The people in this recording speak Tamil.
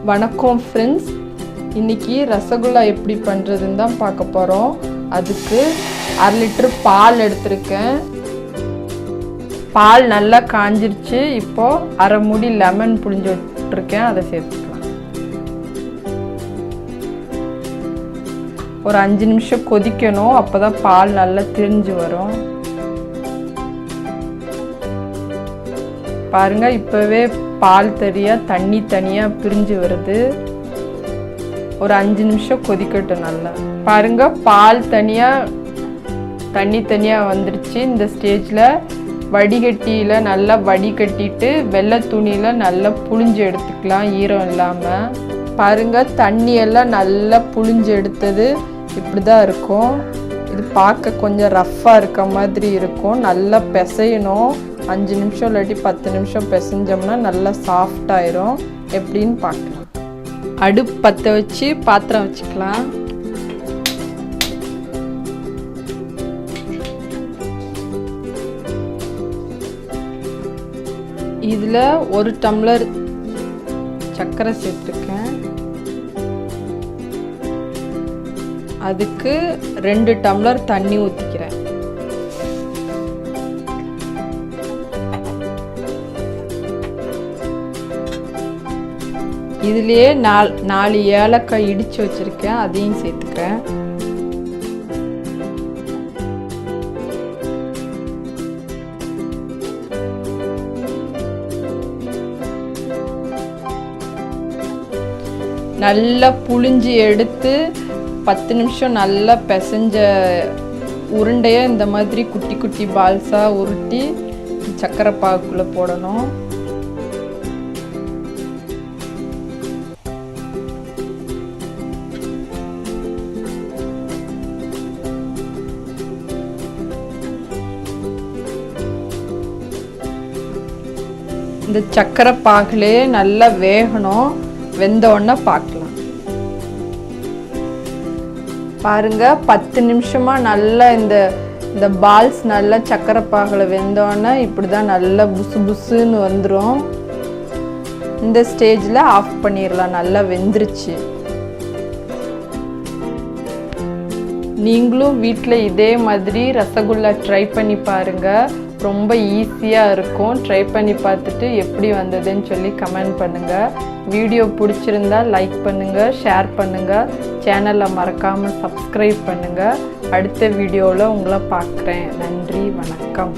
வணக்கம் ஃப்ரெண்ட்ஸ், இன்னைக்கு ரசகுல்லா எப்படி பண்ணுறதுன்னு தான் பார்க்க போகிறோம். அதுக்கு 1/2 லிட்டர் பால் எடுத்திருக்கேன். பால் நல்லா காஞ்சிருச்சு. இப்போது 1/2 மூடி லெமன் புழிஞ்சு விட்டுருக்கேன், அதை சேர்த்துக்கலாம். ஒரு 5 நிமிஷம் கொதிக்கணும், அப்போ தான் பால் நல்லா திரிஞ்சு வரும். பாருங்க, இப்போவே பால் தண்ணி தனியாக பிரிஞ்சு வருது. ஒரு 5 நிமிஷம் கொதிக்கட்டும் நல்லா. பாருங்க, பால் தண்ணி தனியாக வந்துடுச்சு. இந்த ஸ்டேஜில் வடிகட்டியில் நல்லா வடிகட்டிட்டு வெள்ளை துணியில் நல்லா புழிஞ்சு எடுத்துக்கலாம், ஈரம் இல்லாமல். பாருங்க, தண்ணியெல்லாம் நல்லா புழிஞ்சு எடுத்தது இப்படி தான் இருக்கும். இது பார்க்க கொஞ்சம் ரஃப்பாக இருக்க மாதிரி இருக்கும். நல்லா பிசையணும். 5 நிமிஷம் இல்லாட்டி 10 நிமிஷம் பிசைஞ்சோம்னா நல்லா சாஃப்டாயிரும். எப்படின்னு பார்க்கலாம். அடுப்பு பற்ற வச்சு பாத்திரம் வச்சுக்கலாம். இதில் 1 டம்ளர் சர்க்கரை சேர்த்துருக்கேன். அதுக்கு 2 டம்ளர் தண்ணி ஊற்றிக்கிறேன். இதுலேயே 4 ஏலக்காய் இடித்து வச்சுருக்கேன், அதையும் சேர்த்துக்கிறேன். நல்லா புழிஞ்சி எடுத்து 10 நிமிஷம் நல்லா பிசைஞ்ச உருண்டையை இந்த மாதிரி குட்டி குட்டி பால்ஸாக உருட்டி சர்க்கரை பாகுக்குள்ளே போடணும். இந்த சர்க்கரை பாகுலே நல்லா வேகணும். வெந்த உடனே பார்க்கலாம். பாருங்க, 10 நிமிஷமா நல்லா இந்த பால்ஸ் நல்லா சர்க்கரை பாகுல வெந்தோடனே இப்படி தான் நல்லா புசு புசுன்னு வந்துடும். இந்த ஸ்டேஜில் ஆஃப் பண்ணிடலாம். நல்லா வெந்துருச்சு. நீங்களும் வீட்டில் இதே மாதிரி ரசகுல்லா ட்ரை பண்ணி பாருங்கள். ரொம்ப ஈஸியாக இருக்கும். ட்ரை பண்ணி பார்த்துட்டு எப்படி வந்ததுன்னு சொல்லி கமெண்ட் பண்ணுங்கள். வீடியோ பிடிச்சிருந்தா லைக் பண்ணுங்கள், ஷேர் பண்ணுங்கள். சேனலை மறக்காமல் சப்ஸ்கிரைப் பண்ணுங்கள். அடுத்த வீடியோவில் உங்களை பார்க்குறேன். நன்றி, வணக்கம்.